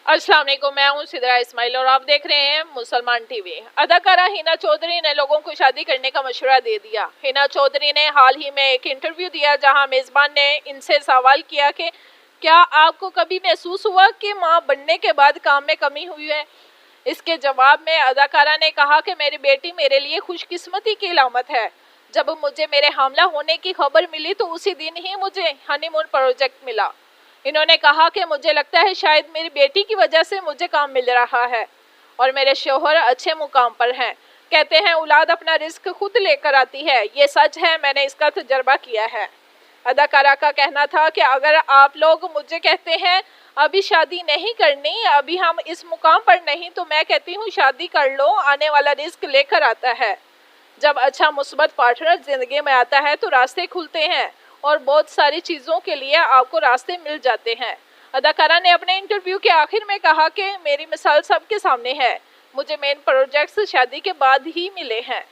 अस्सलाम वालेकुम, मैं हूं सिद्रा इस्माइल और आप देख रहे हैं मुसलमान टीवी। अदाकारा हिना चौधरी ने लोगों को शादी करने का मशवरा दे दिया। हिना चौधरी ने हाल ही में एक इंटरव्यू दिया जहां मेज़बान ने इनसे सवाल किया कि क्या आपको कभी महसूस हुआ कि मां बनने के बाद काम में कमी हुई है। इसके जवाब में अदाकारा ने कहा कि मेरी बेटी मेरे लिए खुशकिस्मती की अलामत है। जब मुझे मेरे हामला होने की खबर मिली तो उसी दिन ही मुझे हनीमून प्रोजेक्ट मिला। इन्होंने कहा कि मुझे लगता है शायद मेरी बेटी की वजह से मुझे काम मिल रहा है और मेरे शौहर अच्छे मुकाम पर हैं। कहते हैं औलाद अपना रिस्क खुद लेकर आती है, ये सच है, मैंने इसका तजर्बा किया है। अदाकारा का कहना था कि अगर आप लोग मुझे कहते हैं अभी शादी नहीं करनी, अभी हम इस मुकाम पर नहीं, तो मैं कहती हूँ शादी कर लो, आने वाला रिस्क लेकर आता है। जब अच्छा मुस्बत पार्टनर जिंदगी में आता है तो रास्ते खुलते हैं और बहुत सारी चीज़ों के लिए आपको रास्ते मिल जाते हैं। अदाकारा ने अपने इंटरव्यू के आखिर में कहा कि मेरी मिसाल सबके सामने है, मुझे मेन प्रोजेक्ट्स शादी के बाद ही मिले हैं।